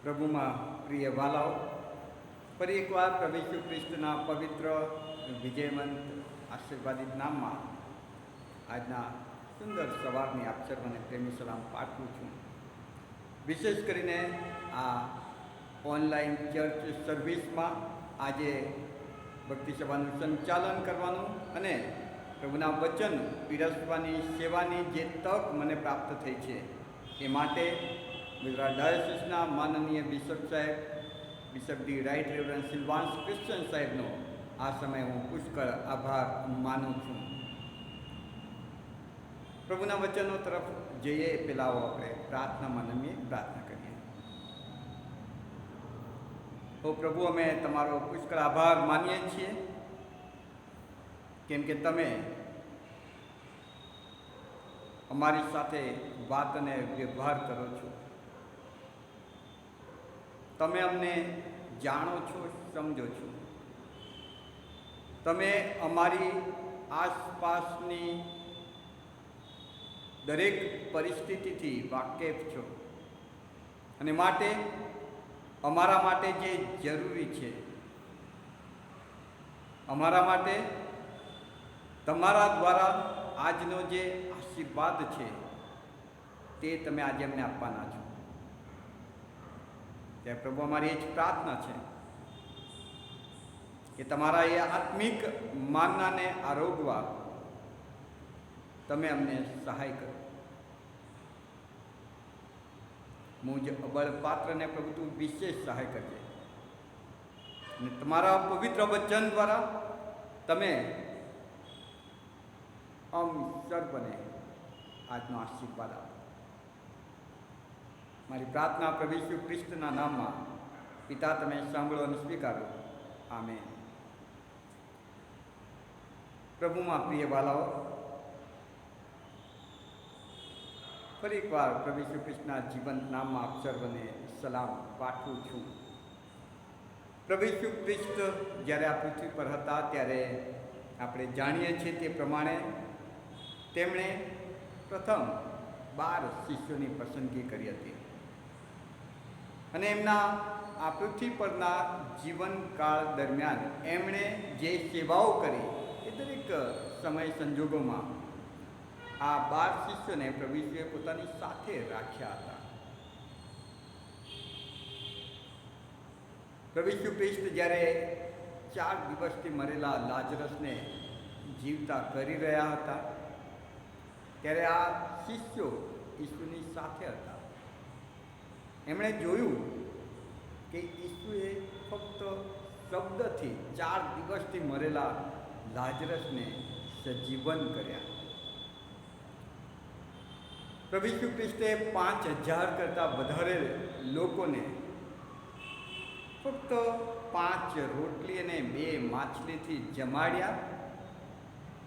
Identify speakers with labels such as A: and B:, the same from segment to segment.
A: પ્રભુમાં પ્રિય વાલાઓ, ફરી એકવાર પ્રભુ ઈસુ ખ્રિસ્તના પવિત્ર વિજયવંત આશીર્વાદિત નામમાં આજના સુંદર સવારની આપ સર્વને પ્રેમી સલામ પાઠવું છું. વિશેષ કરીને આ ઓનલાઈન ચર્ચ સર્વિસમાં આજે ભક્તિ સભાનું સંચાલન કરવાનું અને પ્રભુના વચન પીરસવાની સેવાની જે તક મને પ્રાપ્ત થઈ છે એ માટે ગુજરાત ડાયોસિસના માનનીય બિશપ સાહેબ, bishop the right reverend Silvans Christian સાહેબનો આ સમયે હું પુષ્કળ આભાર માનું છું. પ્રભુના વચનો તરફ જઈએ પેલાઓ આપણે પ્રાર્થનામાં નમીએ, પ્રાર્થના કરીએ. તો પ્રભુ, અમે તમારો પુષ્કળ આભાર માનીએ છીએ કેમ કે તમે અમારી સાથે વાત અને વ્યવહાર કરો છો. તમે અમને જાણો છો, સમજો છો. તમે અમારી આસપાસની દરેક પરિસ્થિતિથી વાકેફ છો અને માટે અમારા માટે જે જરૂરી છે, અમારા માટે તમારા દ્વારા આજનો જે આશીર્વાદ છે તે તમે આજે અમને આપવાના છો. ત્યારે પ્રભુ, અમારી એ જ પ્રાર્થના છે કે તમારા એ આત્મિક માનનાને આરોગવા તમે અમને સહાય કરો. મુજ અબળ પાત્રને પ્રભુ તું વિશેષ સહાય કરજે અને તમારા પવિત્ર વચન દ્વારા તમે સર્વને આજનો આશીર્વાદ આપો. મારી પ્રાર્થના પ્રભુ ઈસુ ખ્રિસ્તના નામમાં પિતા તમે સાંભળો અને સ્વીકારો. આમેન. પ્રભુમાં પ્રિય વાલાઓ, ફરી એકવાર પ્રભુ ઈસુ ખ્રિસ્તના જીવંત નામમાં આપ સર્વને સલામ પાઠવું છું. પ્રભુ ઈસુ ખ્રિસ્ત જ્યારે આ પૃથ્વી પર હતા ત્યારે આપણે જાણીએ છીએ તે પ્રમાણે તેમણે પ્રથમ 12 શિષ્યોની પસંદગી કરી હતી અને એમના આ પૃથ્વી પરના જીવનકાળ દરમિયાન એમણે જે સેવાઓ કરી એ દરેક સમય સંજોગોમાં આ 12 શિષ્યોને પ્રભુ ઈસુએ પોતાની સાથે રાખ્યા હતા. પ્રભુ ઈસુ ખ્રિસ્ત જ્યારે 4 દિવસથી મરેલા લાજરસને જીવતા કરી રહ્યા હતા ત્યારે આ શિષ્યો ઈસુની સાથે હતા. એમણે જોયું કે ઈસુએ ફક્ત શબ્દથી 4 દિવસથી મરેલા લાજરસને સજીવન કર્યા. પ્રભુ ઈસુ ખ્રિસ્તે 5000 કરતાં વધારે લોકોને ફક્ત 5 રોટલી અને 2 માછલીથી જમાડ્યા.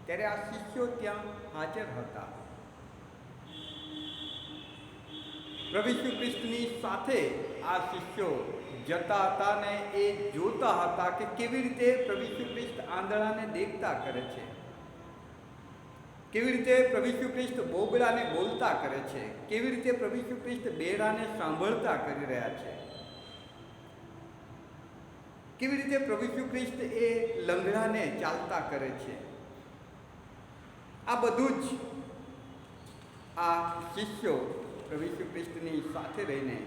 A: ત્યારે આ શિષ્યો ત્યાં હાજર હતા. પ્રભુ ઈસુ ખ્રિસ્તની સાથે આ શિષ્યો જતા હતા ને એ જોતા હતા કે કેવી રીતે પ્રભુ ઈસુ ખ્રિસ્ત આંધળાને દેખતા કરે છે, કેવી રીતે પ્રભુ ઈસુ ખ્રિસ્ત બોબડાને બોલતા કરે છે, કેવી રીતે પ્રભુ ઈસુ ખ્રિસ્ત બહેરાને સાંભળતા કરી રહ્યા છે, કેવી રીતે પ્રભુ ઈસુ ખ્રિસ્ત એ લંગડાને ચાલતા કરે છે. આ બધું જ આ શિષ્યો પ્રભુ ઈસુ ખ્રિસ્તની સાથે રહીને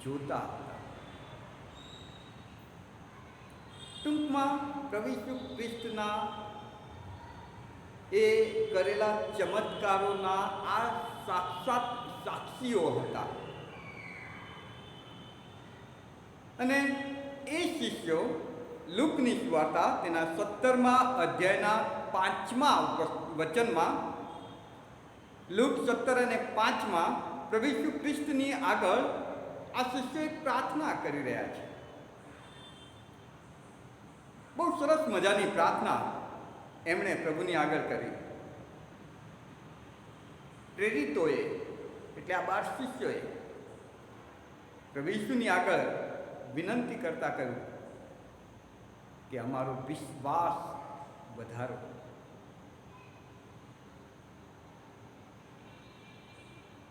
A: જોતા હતા. ટૂંકમાં પ્રભુ ઈસુ ખ્રિસ્તના એ કરેલા ચમત્કારોના આ સાક્ષાત સાક્ષીઓ હતા અને એ શિષ્યો લુકની સુવાર્તા તેના 17મા અધ્યાયના 5મા વચનમાં, લુક 17 અને 5માં પ્રભુ ઈસુ ખ્રિસ્તની આગળ આ શિષ્યો એક પ્રાર્થના કરી રહ્યા છે. બહુ સરસ મજાની પ્રાર્થના એમણે પ્રભુની આગળ કરી. પ્રેરિતોએ એટલે આ 12 શિષ્યોએ પ્રભુ ઈસુની આગળ વિનંતી કરતા કહ્યું કે અમારો વિશ્વાસ વધારો.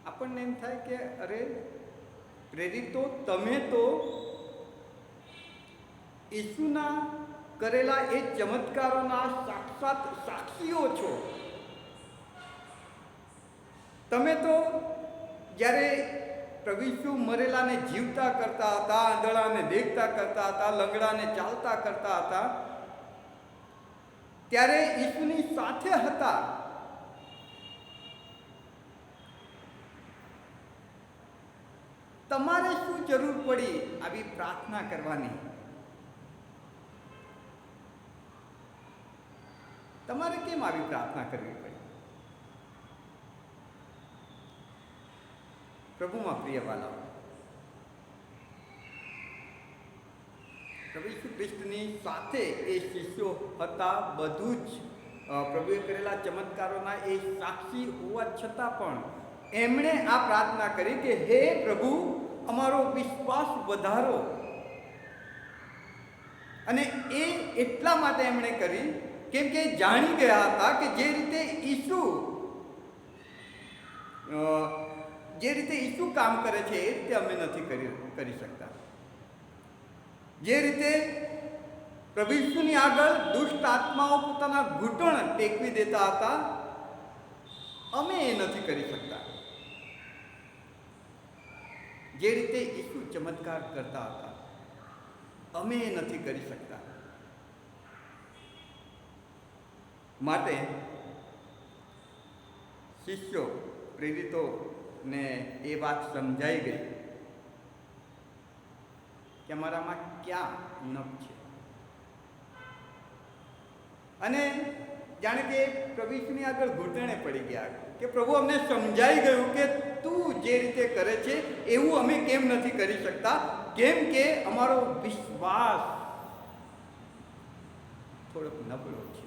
A: આપણને એમ થાય કે અરે પ્રેરિતો, તમે તો ઈસુના કરેલા એ ચમત્કારોના સાક્ષાત સાક્ષીઓ છો. તમે તો જ્યારે પ્રભુ ઈસુ મરેલાને જીવતા કરતા હતા, આંધળાને દેખતા કરતા હતા, લંગડાને ચાલતા કરતા હતા, ત્યારે ઈસુની સાથે હતા. તમારે શું જરૂર પડી આવી પ્રાર્થના કરવાની? તમારે કેમ આવી પ્રાર્થના કરવી પડી? પ્રભુમાં પ્રિય વાલાઓ, પ્રભુ ઈસુ ખ્રિસ્તની સાથે એ શિષ્યો હતા. બધું જ પ્રભુએ કરેલા ચમત્કારોના એ સાક્ષી હોવા છતાં પણ એમણે આ પ્રાર્થના કરી કે હે પ્રભુ, અમારો વિશ્વાસ વધારો. અને એ એટલા માટે એમણે કરી કેમ કે જાણી ગયા હતા કે જે રીતે ઈસુ કામ કરે છે એ રીતે અમે નથી કરી શકતા. જે રીતે પ્રભુ ઈસુની આગળ દુષ્ટ આત્માઓ પોતાના ઘૂંટણ ટેકવી દેતા હતા, અમે એ નથી કરી શકતા. જે રીતે ઈસુ ચમત્કાર કરતા હતા, અમે એ નથી કરી શકતા. માટે શિષ્યો, પ્રેરિતોને એ વાત સમજાઈ ગઈ કે અમારામાં ક્યાં નખ છે. અને જાણે કે પ્રભુ ઈસુની આગળ ઘૂંટણે પડી ગયા કે પ્રભુ, અમને સમજાઈ ગયું કે તું જે રીતે કરે છે એવું અમે કેમ નથી કરી શકતા, કેમ કે અમારો વિશ્વાસ થોડોક નબળો છે.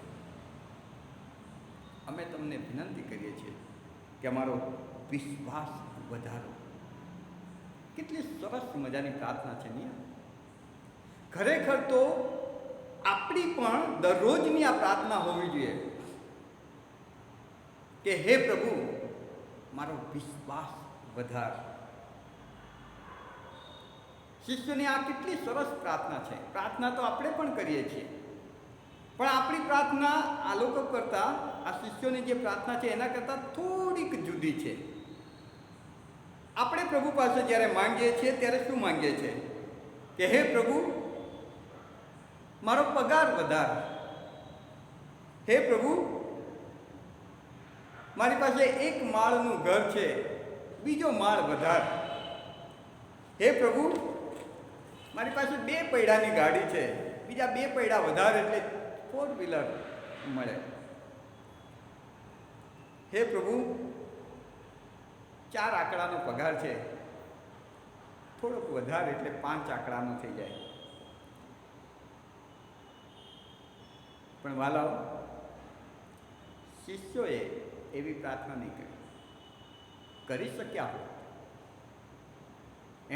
A: અમે તમને વિનંતી કરીએ છીએ કે અમારો વિશ્વાસ વધારો. કેટલી સરસ મજાની પ્રાર્થના છે ને! ખરેખર તો આપણી પણ દરરોજની આ પ્રાર્થના હોવી જોઈએ કે હે પ્રભુ, મારો વિશ્વાસ વધાર. શિષ્યની આ કેટલી સરસ પ્રાર્થના છે. પ્રાર્થના તો આપણે પણ કરીએ છીએ, પણ આપણી પ્રાર્થના આ લોકો કરતાં, આ શિષ્યોની જે પ્રાર્થના છે એના કરતાં થોડીક જુદી છે. આપણે પ્રભુ પાસે જ્યારે માંગીએ છીએ ત્યારે શું માંગીએ છીએ કે હે પ્રભુ, મારો પગાર વધાર. હે પ્રભુ, મારી પાસે એક માળનું ઘર છે, બીજો માળ વધાર. હે પ્રભુ, મારી પાસે 2 પૈડાની ગાડી છે, બીજા 2 પૈડા વધારે એટલે 4 વ્હીલર મળે. હે પ્રભુ, 4 આંકડાનો પગાર છે, થોડોક વધારે એટલે 5 આંકડાનો થઈ જાય. પણ વાલાઓ, શિષ્યોએ એવી પ્રાર્થના નહીં કરી શક્યા હોત.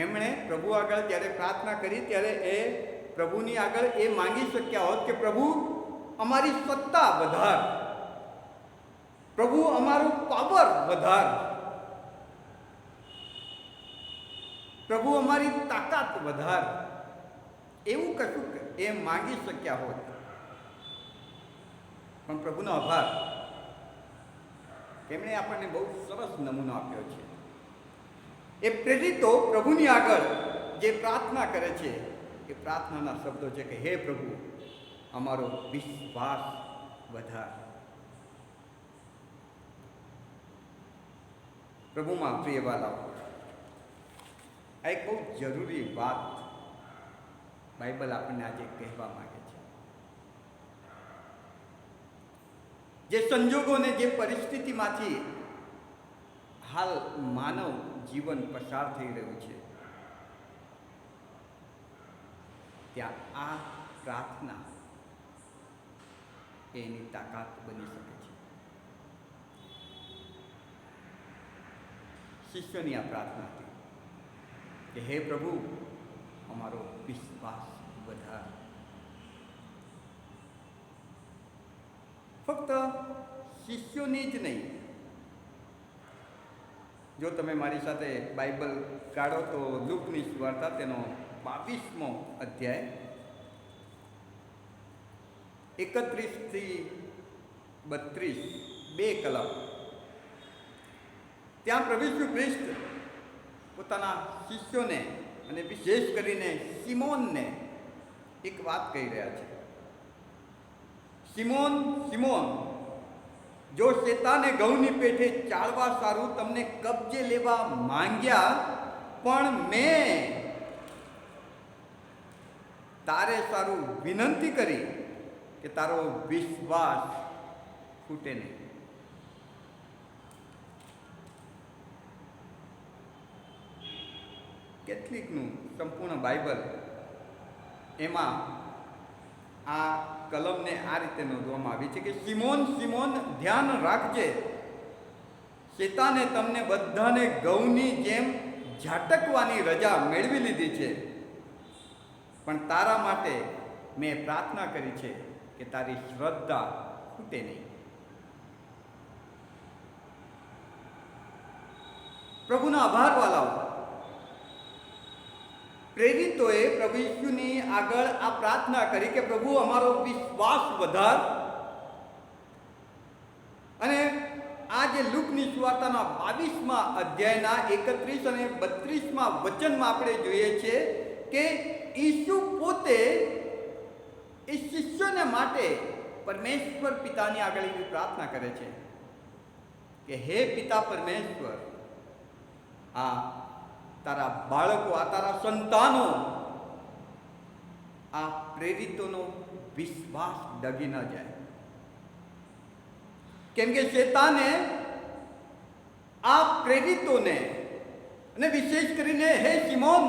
A: એમણે પ્રભુ આગળ જ્યારે પ્રાર્થના કરી ત્યારે એ પ્રભુની આગળ એ માંગી શક્યા હોત કે પ્રભુ, અમારી સત્તા વધાર, પ્રભુ અમારું પાવર વધાર, પ્રભુ અમારી તાકાત વધાર. એવું કશું એ માંગી શક્યા હોત. પણ પ્રભુનો આભાર, એમણે આપણને બહુ સરસ નમૂનો આપ્યો છે. એ પ્રેરિતો પ્રભુની આગળ જે પ્રાર્થના કરે છે એ પ્રાર્થનાના શબ્દો છે કે હે પ્રભુ, અમારો વિશ્વાસ વધાર. પ્રભુમાં પ્રિય વાલાઓ, આ એક બહુ જરૂરી વાત બાઇબલ આપણને આજે કહેવા માંગે છે. જે સંજોગોને, જે પરિસ્થિતિમાંથી હાલ માનવ જીવન પસાર થઈ રહ્યું છે, ત્યાં આ પ્રાર્થના એની તાકાત બની શકે છે. શિષ્યોની આ પ્રાર્થના હતી કે હે પ્રભુ, અમારો વિશ્વાસ વધાર. ફક્ત શિષ્યોની જ નહીં, જો તમે મારી સાથે બાઇબલ કાઢો તો લૂકની સુવાર્તા તેનો 22મો અધ્યાય 31 થી 32 બે કલમ. ત્યાં પ્રભુ ઈસુ ખ્રિસ્ત પોતાના શિષ્યોને અને વિશેષ કરીને સિમોનને એક વાત કહી રહ્યા છે. સિમોન, સિમોન, જો શેતાને ઘઉંની પેઠે ચાળવા સારું તમને કબજે લેવા માંગ્યા, પણ મેં તારે સારું વિનંતી કરી કે તારો વિશ્વાસ ખૂટે નહીં. કેથલિકનું સંપૂર્ણ બાઇબલ, એમાં આ કલમને આ રીતે નોંધવામાં આવી છે કે સિમોન, સિમોન, ધ્યાન રાખજે, શેતાને તમને બધાને ઘઉંની જેમ ઝાટકવાની રજા મેળવી લીધી છે, પણ તારા માટે મેં પ્રાર્થના કરી છે કે તારી શ્રદ્ધા ખૂટે નહીં. પ્રભુના આભાર વાલાઓ, પ્રેરિતોએ પ્રભુ ઈસુની આગળ આ પ્રાર્થના કરી કે પ્રભુ અમારો વિશ્વાસ વધાર. અને આ જે લૂકની સુવાર્તાના 22મા અધ્યાયના 31 અને 32મા વચનમાં આપણે જોઈએ છીએ કે ઈસુ પોતે એ શિષ્યોને માટે પરમેશ્વર પિતાની આગળ એવી પ્રાર્થના કરે છે કે હે પિતા પરમેશ્વર, આ તારા બાળકો, આ તારા સંતાનો, આ પ્રેરિતોનો વિશ્વાસ ડગી ન જાય. કેમ કે શેતાને આ પ્રેરિતોને, અને વિશેષ કરીને હે સિમોન,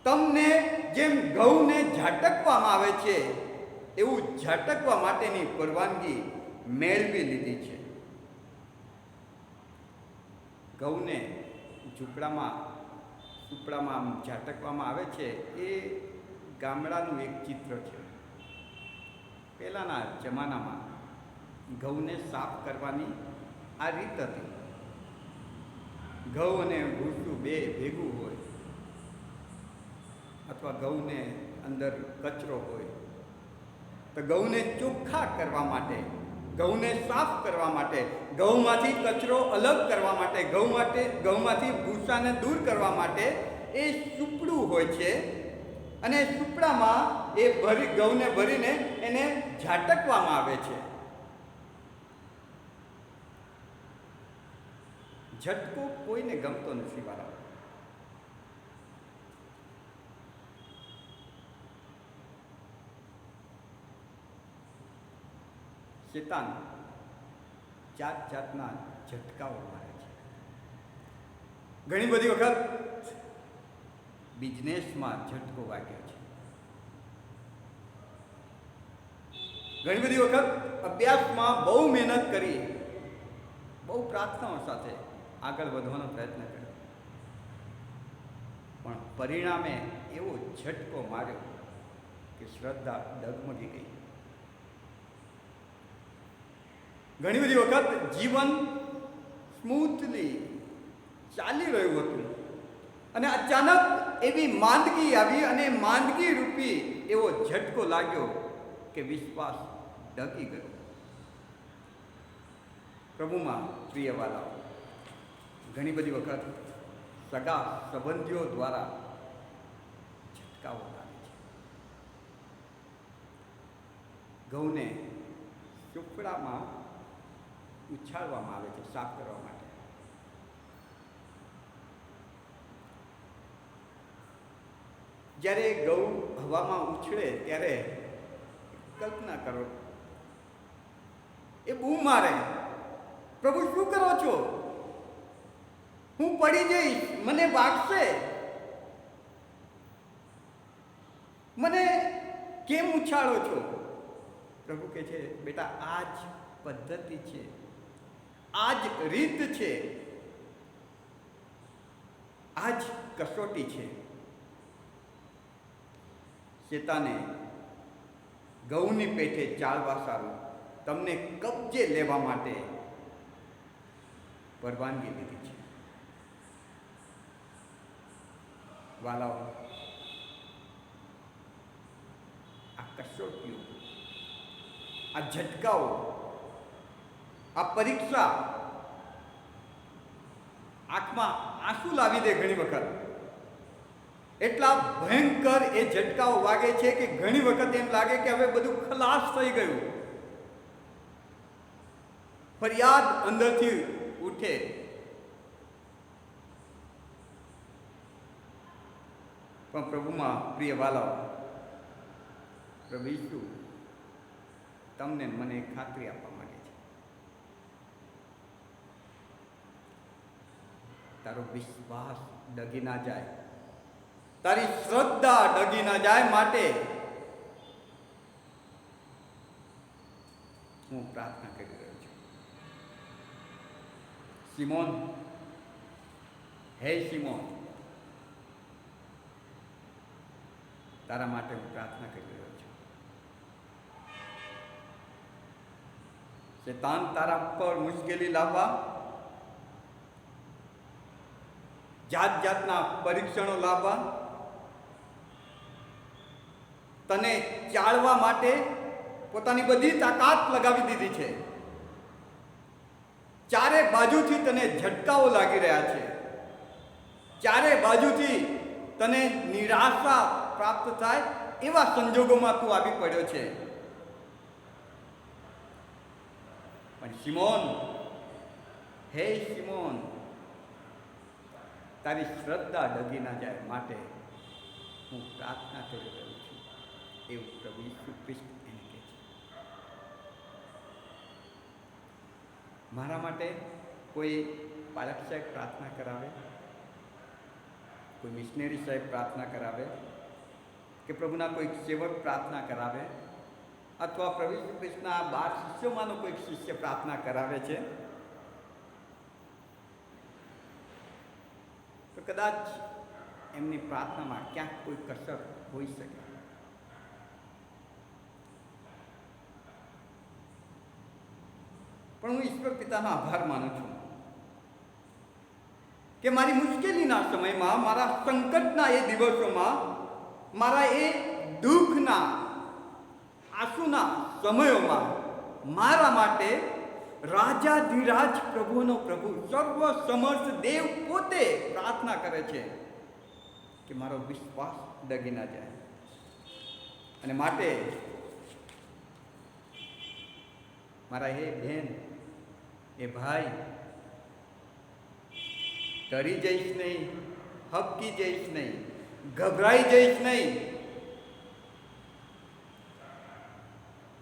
A: તમને જેમ ઘઉંને ઝાટકવામાં આવે છે એવું ઝાટકવા માટેની પરવાનગી મેળવી લીધી છે. ઘઉંને ઝૂંપડામાં આમ ઝાટકવામાં આવે છે એ ગામડાનું એક ચિત્ર છે. પહેલાંના જમાનામાં ઘઉંને સાફ કરવાની આ રીત હતી. ઘઉં અને ભૂસું બે ભેગું હોય, અથવા ઘઉંને અંદર કચરો હોય, તો ઘઉંને ચોખ્ખા કરવા માટે, ઘઉંને સાફ કરવા માટે, ઘઉંમાંથી કચરો અલગ કરવા માટે, ઘઉંમાંથી ભૂસાને દૂર કરવા માટે એ સૂપડું હોય છે. અને સૂપડામાં એ ઘઉંને ભરીને એને ઝાટકવામાં આવે છે. ઝટકો કોઈને ગમતો નથી વાળા. શેતાન જાત જાતના ઝટકાઓ મારે છે. ઘણી બધી વખત બિઝનેસમાં ઝટકો વાગ્યો છે. ઘણી બધી વખત અભ્યાસમાં બહુ મહેનત કરી, બહુ પ્રાર્થનાઓ સાથે આગળ વધવાનો પ્રયત્ન કર્યો, પણ પરિણામે એવો ઝટકો માર્યો કે શ્રદ્ધા ડગમગી ગઈ. ઘણી બધી વખત જીવન સ્મૂથલી ચાલી રહ્યું હતું અને અચાનક એવી માંદગી આવી અને માંદગી રૂપી એવો ઝટકો લાગ્યો કે વિશ્વાસ ડગી ગયો. પ્રભુમાં પ્રિય વાલાઓ, ઘણી બધી વખત સગા સંબંધીઓ દ્વારા ઝટકાઓ લાગે છે. ઘઉંને સૂપડામાં ઉછાળવામાં આવે છે સાફ કરવા માટે. જ્યારે ઘઉં હવામાં ઉછળે ત્યારે કલ્પના કરો, એ બૂમ મારે, પ્રભુ શું કરો છો? હું પડી જઈશ, મને વાગશે, મને કેમ ઉછાળો છો? પ્રભુ કહે છે, બેટા આ જ પદ્ધતિ છે, આ જ રીત છે, આ જ કસોટી છે. શેતાને ઘઉંની પેઠે ચાલવા સારું તમને કબજે લેવા માટે પરવાનગી લીધી છે. વાલાઓ, આ કસોટીઓ, આ ઝટકાઓ, આ પરીક્ષા આંખમાં આંસુ લાવી દે ઘણી વખત. એટલા ભયંકર એ ઝટકાઓ વાગે છે કે ઘણી વખત એમ લાગે કે હવે બધું ખલાસ થઈ ગયું. ફરિયાદ અંદરથી ઉઠે. પણ પ્રભુમાં પ્રિય વાલાઓ, પ્રભુ ઈસુ તમને મને ખાતરી આપવા માંગે છે. તારો વિશ્વાસ ડગી ના જાય, તારી શ્રદ્ધા ડગી ના જાય માટે હું પ્રાર્થના કરી રહ્યો છું. સિમોન, હે સિમોન, તારા માટે હું પ્રાર્થના કરી રહ્યો છું. શૈતાન તારા પર મુશ્કેલી લાવવા, જાત જાતના પરીક્ષણો લાવવા, તને ચાળવા માટે પોતાની બધી તાકાત લગાવી દીધી છે. ચારે બાજુથી તને ઝટકાઓ લાગી રહ્યા છે. ચારે બાજુથી તને નિરાશા પ્રાપ્ત થાય એવા સંજોગોમાં તું આવી પડ્યો છે. પણ સિમોન, હે સિમોન, તારી શ્રદ્ધા ડગી ના જાય માટે હું પ્રાર્થના કરી રહ્યો છું. એવું પ્રભુ ઈસુ ખ્રિસ્ત એને કહે છે. મારા માટે કોઈ પાલક સાહેબ પ્રાર્થના કરાવે, કોઈ મિશનરી સાહેબ પ્રાર્થના કરાવે, કે પ્રભુના કોઈક સેવક પ્રાર્થના કરાવે, અથવા પ્રભુ ઈસુ ખ્રિસ્તના 12 શિષ્યોમાંનો કોઈક શિષ્ય પ્રાર્થના કરાવે છે, તો કદાચ એમની પ્રાર્થનામાં ક્યાંક કોઈ કસર હોઈ શકે. પણ હું ઈશ્વર પિતાનો આભાર માનું છું કે મારી મુશ્કેલીના સમયમાં, મારા સંકટના એ દિવસોમાં, મારા એ દુઃખના આંસુના સમયોમાં મારા માટે રાજાધિરાજ પ્રભુનો પ્રભુ, સર્વ સમર્થ દેવ પોતે પ્રાર્થના કરે છે કે મારો વિશ્વાસ ડગી ના જાય. અને માટે મારા હે બહેન, એ ભાઈ, ડરી જઈશ નહીં, હબકી જઈશ નહીં, ગભરાઈ જઈશ નહીં.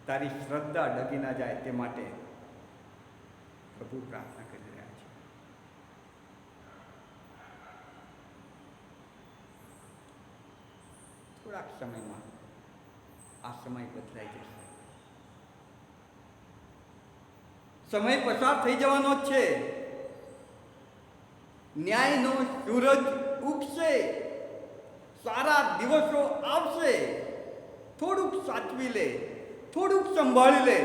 A: તારી શ્રદ્ધા ડગી ના જાય તે માટે પ્રભુ પ્રાર્થના કરી રહ્યા છે. થોડાક સમયમાં આ સમય બદલાઈ જશે. સમય પસાર થઈ જવાનો જ છે. ન્યાયનો સૂરજ ઉગશે, સારા દિવસો આવશે. થોડુંક સાચવી લે, થોડુંક સંભાળી લે.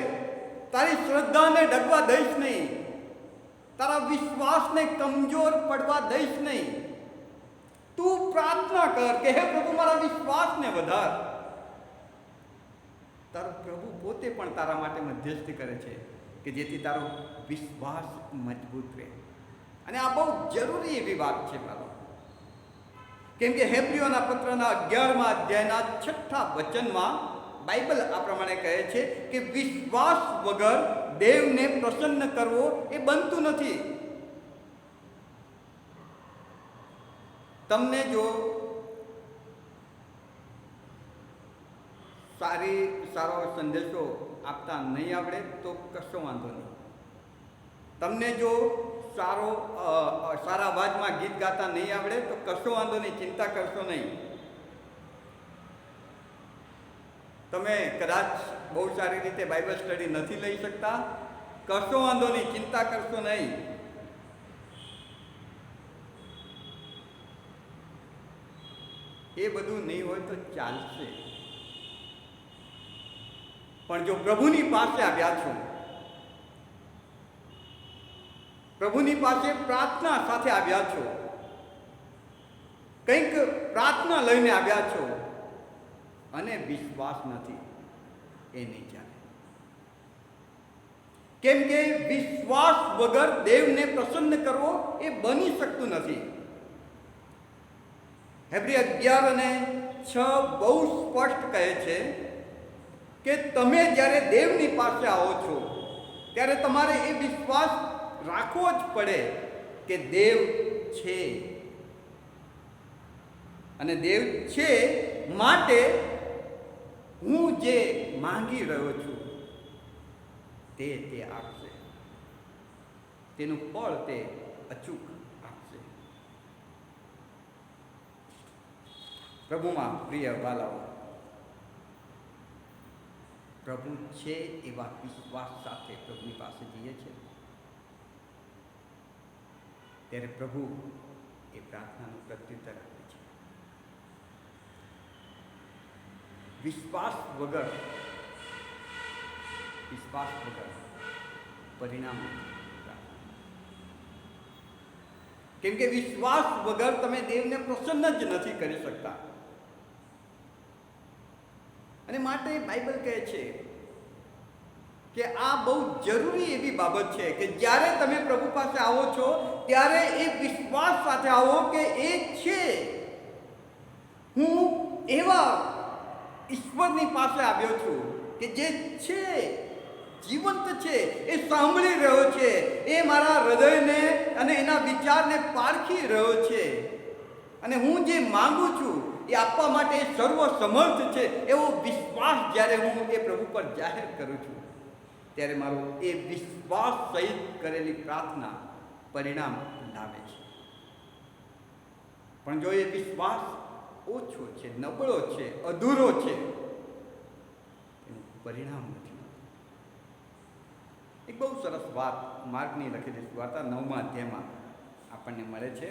A: તારી શ્રદ્ધાને ડગવા દઈશ નહીં, તારા વિશ્વાસને કમજોર પડવા દઈશ નહીં. તું પ્રાર્થના કર કે હે પ્રભુ, મારા વિશ્વાસને વધાર. તારો પ્રભુ પોતે પણ તારા માટે મધ્યસ્થી કરે છે કે જેથી તારો વિશ્વાસ મજબૂત રહે. અને આ બહુ જરૂરી એવી વાત છે મારો, કેમ કે હેબ્રીઓના પત્રના 11મા અધ્યાયના 6થા વચનમાં બાઇબલ આ પ્રમાણે કહે છે કે વિશ્વાસ વગર દેવને પ્રસન્ન કરવો એ બનતું નથી. તમને જો સારો સંદેશો આપતા નહીં આવડે તો કશો વાંધો નહીં. તમને જો સારા અવાજમાં ગીત ગાતા નહીં આવડે તો કશો વાંધો નહીં, ચિંતા કરશો નહીં. તમે કદાચ બહુ સારી રીતે બાઇબલ સ્ટડી નથી લઈ શકતા, કશો વાંધો નહીં, ચિંતા કરશો નહીં. એ બધું નહીં હોય તો ચાલશે. પણ જો પ્રભુની પાસે આવ્યા છો, પ્રભુની પાસે પ્રાર્થના સાથે આવ્યા છો, કંઈક પ્રાર્થના લઈને આવ્યા છો અને વિશ્વાસ નથી, એ નહીં ચાલે. કેમ કે વિશ્વાસ વગર દેવને પ્રસન્ન કરવો એ બની શકતું નથી. હેબ્રી 11:6 બહુ સ્પષ્ટ કહે છે કે તમે જ્યારે દેવની પાસે આવો છો ત્યારે તમારે એ વિશ્વાસ રાખવો જ પડે કે દેવ છે, અને દેવ છે માટે હું જે માંગી રહ્યો છું તે આપશે, તેનું ફળ તે અચૂક આપશે. પ્રભુમાં પ્રિય વાલાઓ, પ્રભુ છે એવા વિશ્વાસ સાથે પ્રભુની પાસે જઈએ છે ત્યારે પ્રભુ એ પ્રાર્થનાનું પ્રત્યુત્તર આપે છે. વિશ્વાસ વગર પરિણામ નથી. કેમ કે વિશ્વાસ વગર તમે દેવને પ્રસન્ન જ નથી કરી શકતા. અને માટે બાઇબલ કહે છે કે આ બહુ જરૂરી એવી બાબત છે કે જ્યારે તમે પ્રભુ પાસે આવો છો ત્યારે એ વિશ્વાસ સાથે આવો કે એ છે, હું એવા ઈશ્વરની પાસે આવ્યો છું કે જે છે, જીવંત છે, એ સાંભળી રહ્યો છે, એ મારા હૃદયને અને એના વિચારને પારખી રહ્યો છે, અને હું જે માંગુ છું એ આપવા માટે સર્વ સમર્થ છે. એવો વિશ્વાસ જ્યારે હું એ પ્રભુ પર જાહેર કરું છું ત્યારે મારો એ વિશ્વાસ સહિત કરેલી પ્રાર્થના પરિણામ લાવે છે. પણ જો એ વિશ્વાસ ઓછો છે, નબળો છે, અધૂરો છે, એનું પરિણામ નથી. એક બહુ સરસ વાત માર્કની લખેલી સુવાર્તા 9મા અધ્યાયમાં આપણને મળે છે.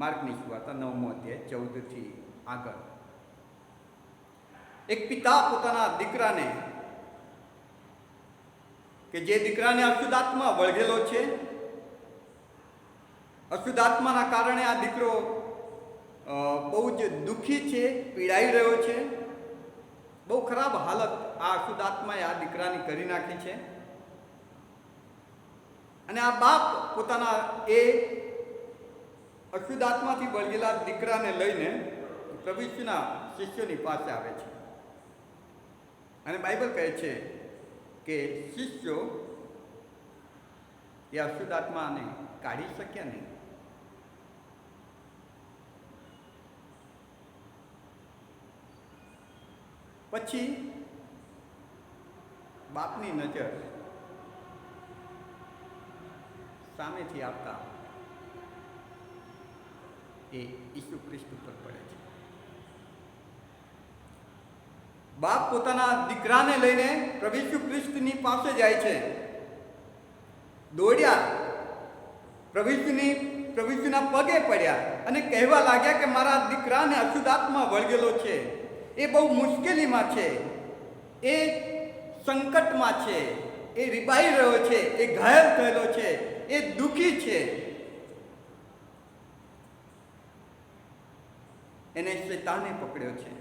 A: માર્કની સુવાર્તા 9મો અધ્યાય 14થી આગળ. એક પિતા પોતાના દીકરાને, કે જે દીકરાને અશુદ્ધાત્મા વળગેલો છે, અશુદ્ધાત્માના કારણે આ દીકરો બહુ જ દુઃખી છે, પીડાઈ રહ્યો છે, બહુ ખરાબ હાલત આ અશુદ્ધાત્માએ આ દીકરાની કરી નાખી છે. અને આ બાપ પોતાના એ અશુદ્ધાત્માથી વળગેલા દીકરાને લઈને પ્રભુ ઈસુના શિષ્યોની પાસે આવે છે. અને બાઇબલ કહે છે કે શિષ્યો એ અશુદ્ધાત્માને કાઢી શક્યા નહીં. પછી બાપની નજર સામેથી આવતા એ ઈસુ ખ્રિસ્ત ઉપર પડે છે. બાપ પોતાના દીકરાને લઈને પ્રભુ ઈસુ ખ્રિસ્તની પાસે જાય છે, દોડ્યા, પ્રભુ ઈસુના પગે પડ્યા અને કહેવા લાગ્યા કે મારા દીકરાને અશુદ્ધાત્મા વળગેલો છે, એ બહુ મુશ્કેલીમાં છે, એ સંકટમાં છે, એ રીબાઈ રહ્યો છે, એ ઘાયલ થયેલો છે, એ દુઃખી છે, એને શૈતાને પકડ્યો છે.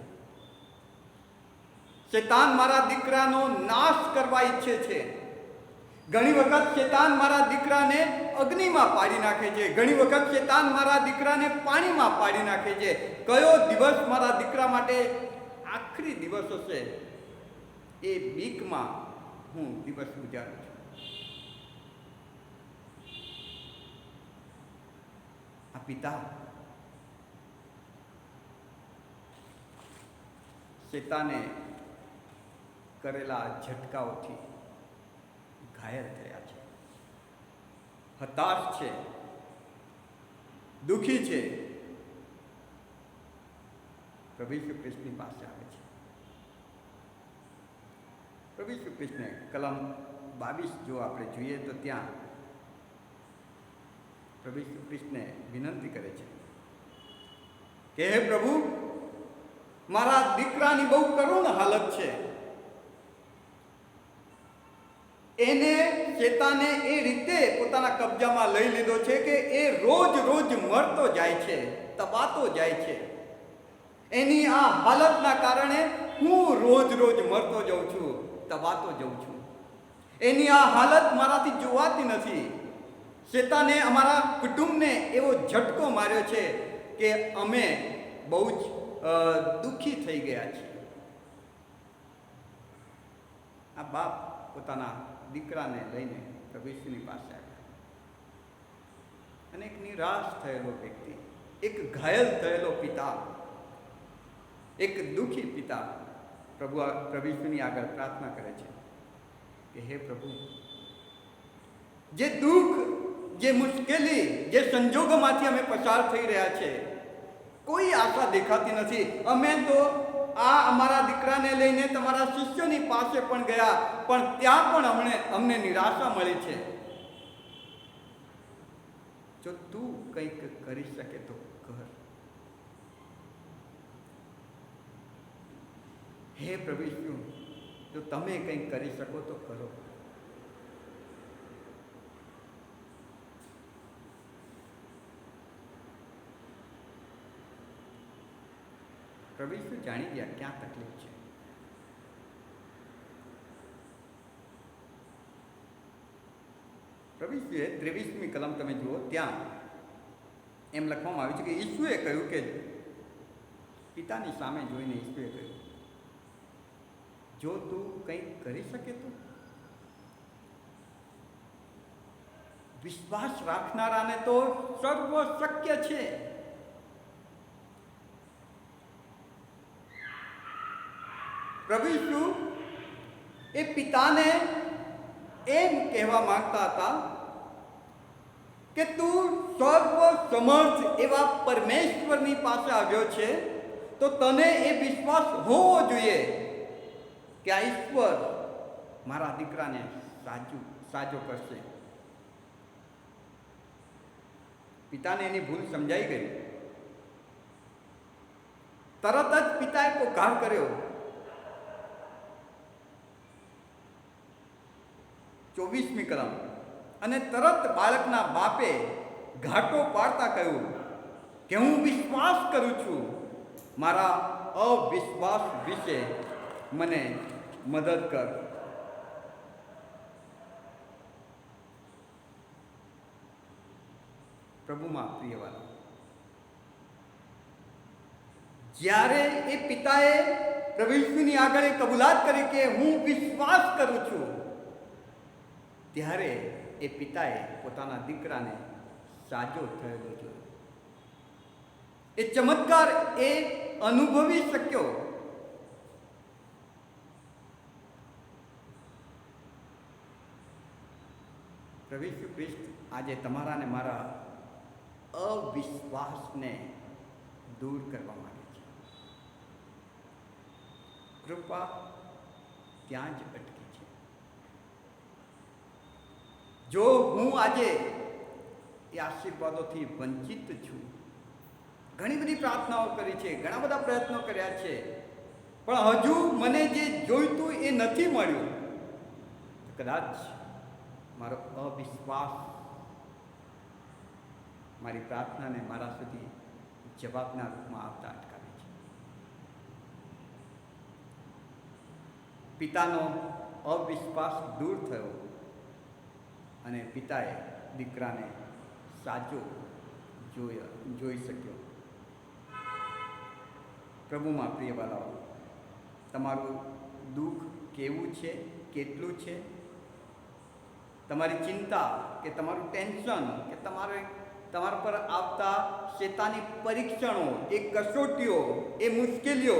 A: શૈતાન મારા દીકરાનો નાશ કરવા ઈચ્છે છે. ઘણી વખત શૈતાન મારા દીકરાને અગ્નિમાં પાડી નાખે છે, ઘણી વખત શૈતાન મારા દીકરાને પાણીમાં પાડી નાખે છે. કયો દિવસ મારા દીકરા માટે આખરી દિવસ હશે એ બીકમાં હું દિવસ ગુજારું છું. આ પિતા શૈતાને કરેલા ઝટકાઓથી ઘાયલ થયા છે, હતાશ છે, દુઃખી છે. પ્રભુ ઈસુ ખ્રિસ્તની પાસે આવે છે. પ્રભુ ઈસુ ખ્રિસ્તને કલમ 22 જો આપણે જોઈએ તો ત્યાં પ્રભુ ઈસુ ખ્રિસ્તને વિનંતી કરે છે કે હે પ્રભુ, મારા દીકરાની બહુ કરુણ હાલત છે, એને શેતાને એ રીતે પોતાના કબજામાં લઈ લીધો છે કે એ રોજ રોજ મરતો જાય છે, તબાતો જાય છે. એની આ હાલતના કારણે હું રોજ રોજ મરતો જાઉં છું, તબાતો જાઉં છું. એની આ હાલત મારાથી જોવાતી નથી. શેતાને અમારા કુટુંબને એવો ઝટકો માર્યો છે કે અમે બહુ જ દુઃખી થઈ ગયા છીએ. આ બાપ પોતાના દીકરાને લઈને પ્રભુ ઈસુની પાસે આવ્યા અને એક નિરાશ થયેલો વ્યક્તિ, એક ઘાયલ થયેલો પિતા, એક દુઃખી પિતા પ્રભુ ઈસુની આગળ પ્રાર્થના કરે છે કે હે પ્રભુ, જે દુઃખ, જે મુશ્કેલી, જે સંજોગોમાંથી અમે પસાર થઈ રહ્યા છે, કોઈ આશા દેખાતી નથી. અમે તો આ અમારા દીકરાને લઈને તમારા શિષ્યોની પાસે પણ ગયા, પણ ત્યાં પણ અમને નિરાશા મળી છે. જો તું કંઈક કરી શકે તો કર. હે પ્રભુ ઈસુ, જો તમે કંઈક કરી શકો તો કરો. પ્રભુ ઈસુ જાણી ગયા ક્યાં તકલીફ છે. પ્રભુ ઈસુએ 23મી કલમ તમે જુઓ, ત્યાં એમ લખવામાં આવ્યું છે કે ઈસુએ કહ્યું કે પિતાની સામે જોઈને ઈસુએ કહ્યું, જો તું કંઈક કરી શકે તો. વિશ્વાસ રાખનારાને તો સર્વ શક્ય છે. પ્રભુ ઈસુ એ પિતાને એમ કહેવા માંગતા હતા કે તું સર્વ સમર્થ એવા પરમેશ્વરની પાસે આવ્યો છે, તો તને એ વિશ્વાસ હોવો જોઈએ કે આ ઈશ્વર મારા દીકરાને સાજો કરશે. પિતાને એની ભૂલ સમજાઈ ગઈ. તરત જ પિતાએ પોકાર કર્યો. 24મી કલમ, અને તરત બાળકના બાપે ઘાટો પાડતા કહ્યું કે હું વિશ્વાસ કરું છું, મારા અવિશ્વાસ વિશે મને મદદ કર. પ્રભુમાં પ્રિયવાળા, જ્યારે એ પિતાએ પ્રભુ ઈસુની આગળ કબૂલાત કરી કે હું વિશ્વાસ કરું છું, ત્યારે એ પિતાએ પોતાના દીકરાને સાજો થયેલો જોયો. એ ચમત્કાર એ અનુભવી શક્યો. પ્રભુ ઈસુ ખ્રિસ્ત આજે તમારા ને મારા અવિશ્વાસને દૂર કરવા માંગે છે. કૃપા ત્યાં જ અટકી છે. જો હું આજે એ આશીર્વાદોથી વંચિત છું, ઘણી બધી પ્રાર્થનાઓ કરી છે, ઘણા બધા પ્રયત્નો કર્યા છે, પણ હજુ મને જે જોઈતું એ નથી મળ્યું, કદાચ મારો અવિશ્વાસ મારી પ્રાર્થનાને મારા સુધી જવાબના રૂપમાં આવતા અટકાવે છે. પિતાનો અવિશ્વાસ દૂર થયો અને પિતાએ દીકરાને સાજો જોઈ શક્યો. પ્રભુમાં પ્રિય બાળાઓ, તમારું દુઃખ કેવું છે, કેટલું છે, તમારી ચિંતા કે તમારું ટેન્શન કે તમારા પર આવતા શેતાની પરીક્ષણો, એ કસોટીઓ, એ મુશ્કેલીઓ,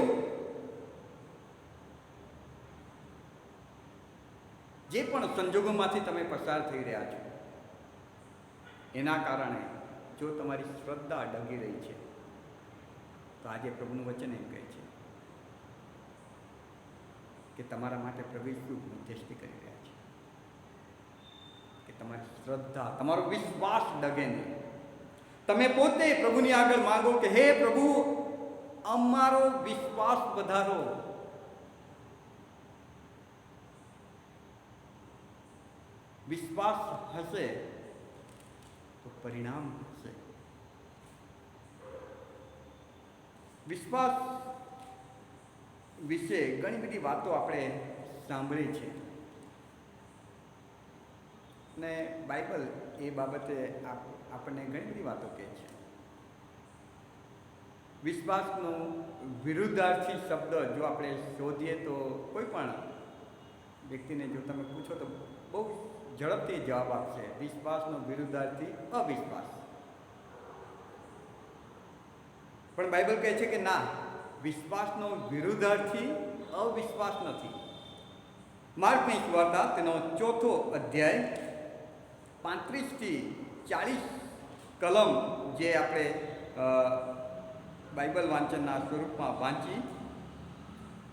A: જે પણ સંજોગોમાંથી તમે પસાર થઈ રહ્યા છો, એના કારણે જો તમારી શ્રદ્ધા ડગી રહી છે, તો આજે પ્રભુનું વચન એમ કહે છે કે તમારા માટે પ્રભુ ઈસુ મધ્યસ્થી કરી રહ્યા છે કે તમારી શ્રદ્ધા, તમારો વિશ્વાસ ડગે નહીં. તમે પોતે પ્રભુની આગળ માંગો કે હે પ્રભુ, અમારો વિશ્વાસ વધારો. 'જો વિશ્વાસ હશે તો પરિણામ હશે. વિશ્વાસ વિશે ઘણી બધી વાતો આપણે સાંભળી છે ને બાઇબલ એ બાબતે આપણને ઘણી બધી વાતો કહે છે. વિશ્વાસનો વિરુદ્ધાર્થી શબ્દ જો આપણે શોધીએ તો કોઈ પણ વ્યક્તિને જો તમે પૂછો તો બહુ ઝડપથી જવાબ આપશે. વિશ્વાસનો વિરુદ્ધાર્થી અવિશ્વાસ. પણ બાઇબલ કહે છે કે ના, વિશ્વાસનો વિરુદ્ધાર્થી અવિશ્વાસ નથી. માર્કની સુવાર્તા તેનો 4થો અધ્યાય 35 થી 40 કલમ જે આપણે બાઇબલ વાંચનના સ્વરૂપમાં વાંચી,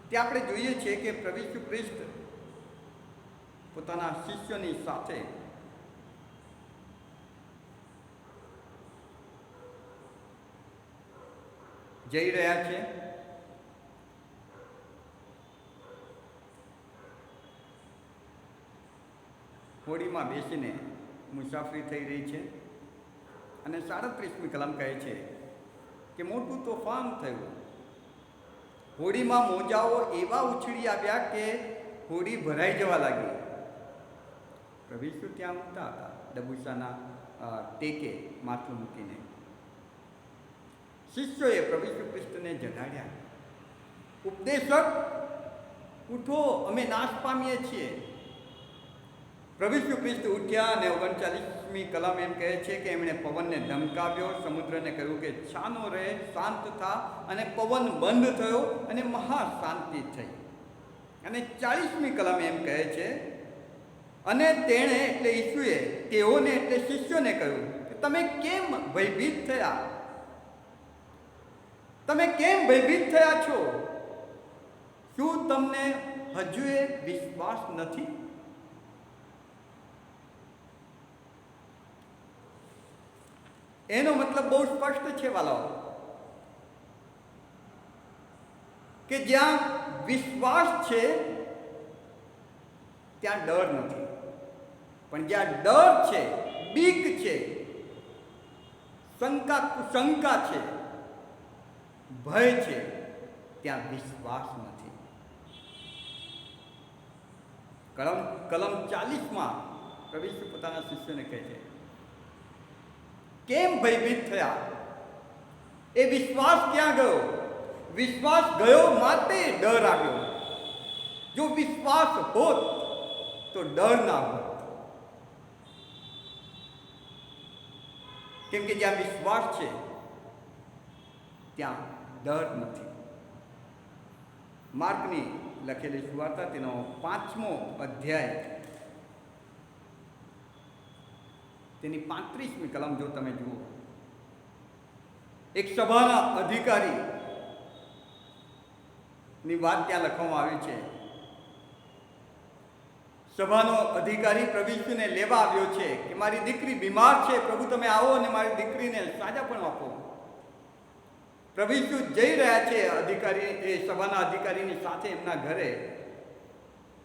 A: ત્યાં આપણે જોઈએ છીએ કે પ્રભુ ઈસુ ખ્રિસ્ત પોતાના શિષ્યોની સાથે જઈ રહ્યા છે. હોડીમાં બેસીને મુસાફરી થઈ રહી છે અને 37મી કલમ કહે છે કે મોટું તોફાન થયું. હોડીમાં મોજાઓ એવા ઉછળી આવ્યા કે હોડી ભરાઈ જવા લાગી. પ્રભુ ઈસુ ત્યાં ઊંઘતા હતા, ડબુસાના ટેકે માથું મૂકીને. શિષ્યોએ પ્રભુ ઈસુ ખ્રિસ્તને જગાડ્યા. ઉપદેશક, ઉઠો, અમે નાશ પામીએ છીએ. પ્રભુ ઈસુ ખ્રિસ્ત ઉઠ્યા અને 39મી કલમ એમ કહે છે કે એમણે પવનને ધમકાવ્યો, સમુદ્રને કહ્યું કે શાનો રહે, શાંત થા, અને પવન બંધ થયો અને મહા શાંતિ થઈ. અને 40મી કલમ એમ કહે છે, અને તેણે એટલે ઈસુએ તેઓને એટલે શિષ્યોને કહ્યું કે તમે કેમ ભયભીત થયા? તમે કેમ ભયભીત થયા છો? શું તમને હજુએ વિશ્વાસ નથી? એનો મતલબ બહુ સ્પષ્ટ છે વાલાઓ, કે જ્યાં વિશ્વાસ છે ત્યાં ડર નથી. પણ જ્યાં ડર છે, બીક છે, શંકા છે, ભય છે, ત્યાં વિશ્વાસ નથી. કલમ 40માં પ્રભુ ઈસુ પોતાના શિષ્યોને કહે છે, કેમ ભયભીત થયા? એ વિશ્વાસ ક્યાં ગયો? વિશ્વાસ ગયો માટે ડર આવ્યો. જો વિશ્વાસ હોત તો ડર ના હોત. કેમ કે જ્યાં વિશ્વાસ છે ત્યાં ડર નથી. માર્કની લખેલી સુવાર્તા તેનો 5મો અધ્યાય તેની 35મી કલમ જો તમે જુઓ, એક સભાના અધિકારી ની વાત ત્યાં લખવામાં આવી છે. સભાનો અધિકારી પ્રભુ ઈસુને લેવા આવ્યો છે કે મારી દીકરી બીમાર છે, પ્રભુ તમે આવો અને મારી દીકરીને સાજાપણું આપો. પ્રભુ ઈસુ જઈ રહ્યા છે એ સભાના અધિકારીની સાથે એમના ઘરે,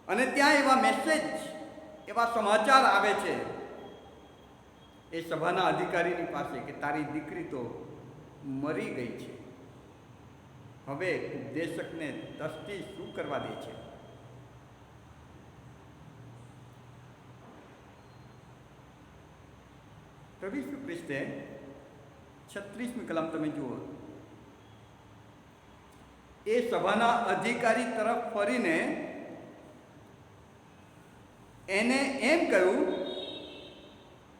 A: અને ત્યાં એવા મેસેજ, એવા સમાચાર આવે છે એ સભાના અધિકારીની પાસે કે તારી દીકરી તો મરી ગઈ છે. હવે ઉપદેશકને તસ્તી શું કરવા દે છે? પ્રભુ ઈસુ ખ્રિસ્તે 36મી કલમ તમે જુઓ, એ સભાના અધિકારી તરફ ફરીને એને એમ કહ્યું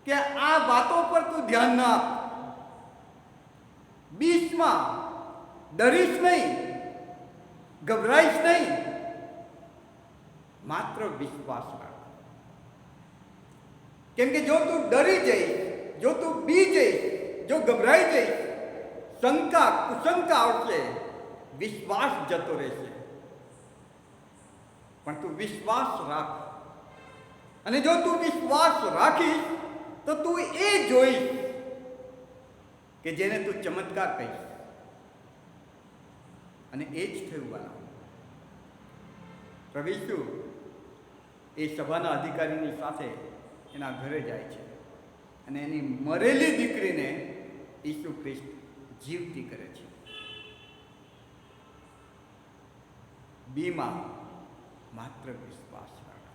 A: કે આ વાતો પર તું ધ્યાન ના આપ. બીચમાં ડરીશ નહીં, ગભરાઈશ નહીં, માત્ર વિશ્વાસ રાખ. કેમ કે જો તું ડરી જઈશ, જો તું બી જઈશ, જો ગભરાઈ જઈશ, શંકા કુશંકા આવશે, વિશ્વાસ જતો રહેશે. પણ તું વિશ્વાસ રાખ, અને જો તું વિશ્વાસ રાખીશ તો તું એ જોઈશ કે જેને તું ચમત્કાર કહીશ. અને એ જ થયું વાલા. પ્રભુ ઈસુ એ સભાના અધિકારીની સાથે એના ઘરે જાય છે અને એની મરેલી દીકરીને ઈસુ ખ્રિસ્ત જીવતી કરે છે. બીમાં માત્ર વિશ્વાસ રાખો.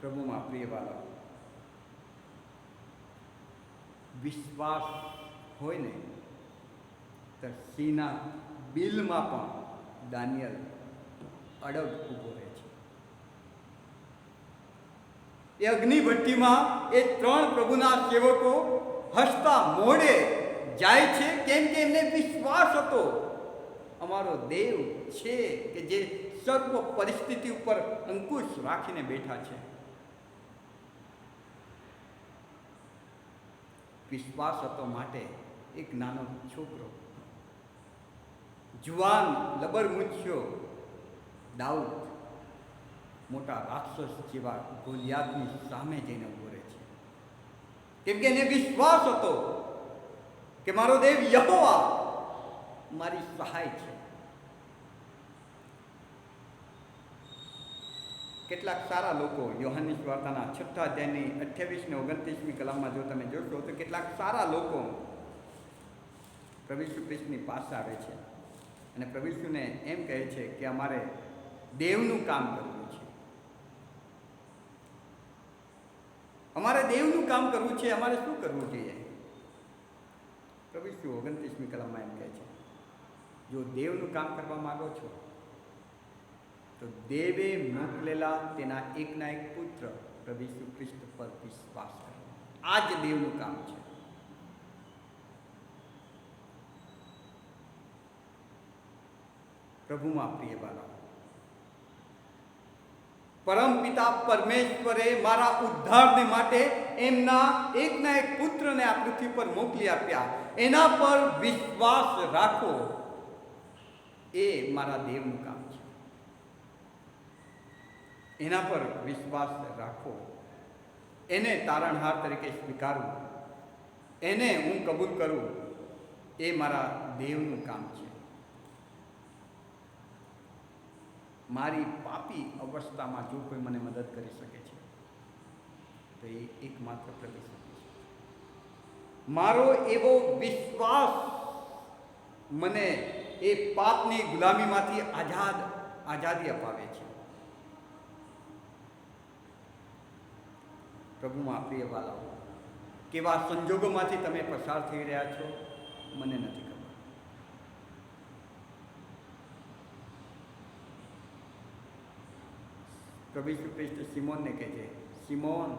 A: પ્રભુમાં પ્રિય વાળા, વિશ્વાસ હોય ને તો સિંહના બિલમાં પણ દાનિયલ અડગ ઊભો રહે છે. એ અગ્નિભઠ્ઠીમાં એ 3 પ્રભુના સેવકો હસતા મોઢે જાય છે, કેમ કે એમને વિશ્વાસ હતો અમારો દેવ છે કે જે સર્વ પરિસ્થિતિ ઉપર અંકુશ રાખીને બેઠા છે. વિશ્વાસ હતો માટે એક નાનો છોકરો, જુવાન લબરમૂછ્યો દાઉદ મોટા રાક્ષસ જેવા ગોલિયાતની સામે જઈને ઊભો રહે છે, કેમ કે એને વિશ્વાસ હતો કે મારો દેવ યહોવા મારી સહાય છે. કેટલાક સારા લોકો યોહાનની સુવાર્તાના 6 અધ્યાયની 28 ને 29મી કલમમાં જો તમે જોશો તો કેટલાક સારા લોકો પ્રભુ ઈસુ ખ્રિસ્તની પાસે આવે છે અને પ્રભુ ઈસુને એમ કહે છે કે અમારે દેવનું કામ કરવું છે, અમારે દેવનું કામ કરવું છે, અમારે શું કરવું જોઈએ? પ્રભુ ઈસુ 29મી કલમમાં એમ કહે છે, જો દેવનું કામ કરવા માંગો છો તો દેવે મોકલેલા તેના એકના એક પુત્ર પ્રભુ ઈસુ ખ્રિસ્ત પર વિશ્વાસ કરો. આ જ દેવનું કામ છે. પ્રભુમાં પ્રિય બાળકો, પરમપિતા પરમેશ્વરે મારા ઉદ્ધારને માટે એમના એકના એક પુત્રને આ પૃથ્વી પર મોકલી આપ્યા. એના પર વિશ્વાસ રાખો, એ મારા દેવનું કામ છે. એના પર વિશ્વાસ રાખો, એને તારણહાર તરીકે સ્વીકારવું, એને હું કબૂલ કરું, એ મારા દેવનું કામ છે. મારી પાપી અવસ્થામાં જો કોઈ મને મદદ કરી શકે છે તો એ એકમાત્ર પ્રભુ ઈસુ છે. મારો એવો વિશ્વાસ મને એ પાપની ગુલામીમાંથી આઝાદી અપાવે છે. પ્રભુમાં પ્રિય વાલાઓ, કેવા સંજોગોમાંથી તમે પસાર થઈ રહ્યા છો મને નથી ખબર. પ્રભુ ઈસુ ખ્રિસ્ત સિમોનને કહે છે, સિમોન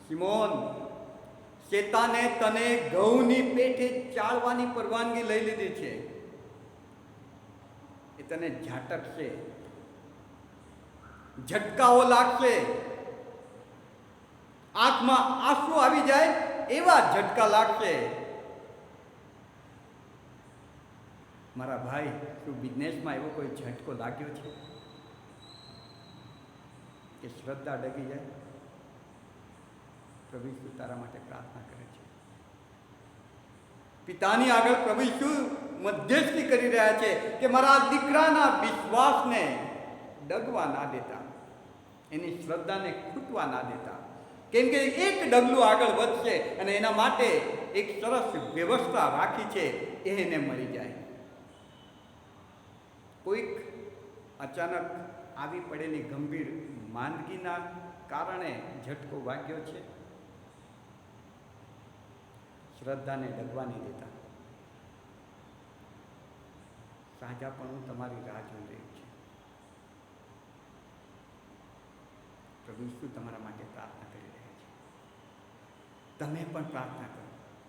A: સિમોન, શેતાને તને ઘઉંની પેઠે ચાળવાની પરવાનગી લઈ લીધી છે. એ તને ઝાટકશે, ઝટકાઓ લાગશે, આંખમાં આંસુ આવી જાય એવા ઝટકા લાગશે. મારા ભાઈ, શું બિઝનેસમાં એવો કોઈ ઝટકો લાગ્યો છે કે શ્રદ્ધા ડગી જાય? પ્રભુ ઈસુ તારા માટે પ્રાર્થના કરે છે. પિતાની આગળ પ્રભુ ઈસુ મધ્યસ્થી કરી રહ્યા છે કે મારા દીકરાના વિશ્વાસને ડગવા ના દેતા, એની શ્રદ્ધાને ખૂટવા ના દેતા, કેમ કે એક ડગલું આગળ વધશે અને એના માટે એક સરસ વ્યવસ્થા રાખી છે, એને મળી જાય. કોઈક અચાનક આવી પડેલી ગંભીર માંદગીના કારણે ઝટકો વાગ્યો છે, શ્રદ્ધાને ડગવા નહીં દેતા. સાજાપણું તમારી રાહ જોઈ રહ્યું છે. પ્રભુ ઈસુ તમારા માટે પ્રાર્થના કરી રહ્યા છે. તમે પણ પ્રાર્થના કરો.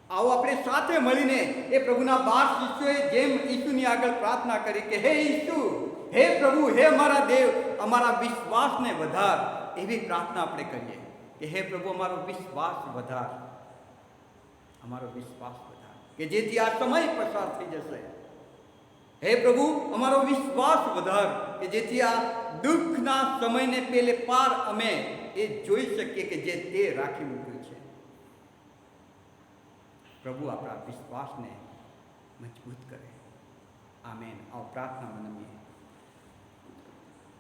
A: આવો આપણે સાથે મળીને એ પ્રભુના 12 શિષ્યોએ જેમ ઈસુની આગળ પ્રાર્થના કરી કે હે ઈસુ, હે પ્રભુ, હે મારા દેવ, અમારા વિશ્વાસને વધાર, એવી પ્રાર્થના આપણે કરીએ કે હે પ્રભુ, અમારો વિશ્વાસ વધાર, અમારો વિશ્વાસ વધાર, કે જેથી આ સમય પસાર થઈ જશે. હે પ્રભુ, અમારો વિશ્વાસ વધાર, કે જેથી આ દુઃખના સમયને પેલે પાર અમે એ જોઈ શકીએ કે જે તે રાખી મૂક્યું છે. પ્રભુ આપણા વિશ્વાસને મજબૂત કરે. આમેન. આવો પ્રાર્થના મનવીએ.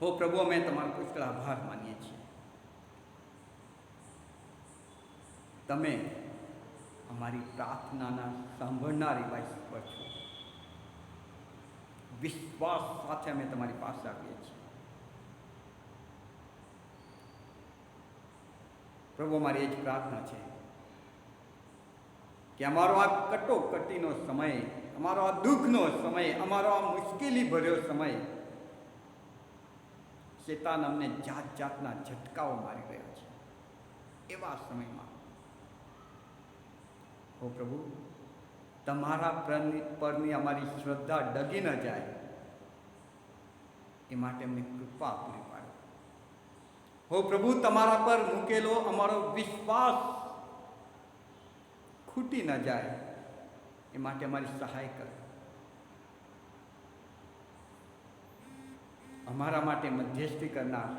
A: હો પ્રભુ, અમે તમારો પુષ્કળ આભાર માનીએ છીએ. તમે અમારી પ્રાર્થનાના સાંભળનાર એવા ઈશ્વર છો. વિશ્વાસ સાથે અમે તમારી પાસે આવીએ છીએ. પ્રભુ, અમારી એ જ પ્રાર્થના છે કે અમારો આ કટોકટીનો સમય, અમારો આ દુઃખનો સમય, અમારો આ મુશ્કેલી ભર્યો સમય, શેતાન અમને જાત જાતના ઝટકાઓ મારી રહ્યા છે. એવા સમયમાં હો પ્રભુ, તમારા પરની અમારી શ્રદ્ધા ડગી ન જાય એ માટે અમને કૃપા પૂરી પાડો. હો પ્રભુ, તમારા પર મૂકેલો અમારો વિશ્વાસ ખૂટી ન જાય એ માટે અમારી સહાય કરો. અમારા માટે મધ્યસ્થી કરનાર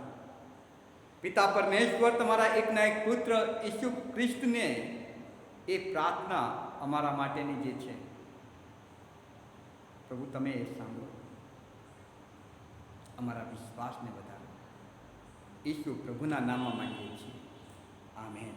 A: પિતા પરમેશ્વર, તમારા એકના એક પુત્ર ઈસુ ખ્રિસ્તને એ પ્રાર્થના અમારા માટેની જે છે, પ્રભુ તમે એ સાંભળો, અમારા વિશ્વાસને વધારો. ઈસુ પ્રભુના નામમાં માંગીએ છીએ. આમેન.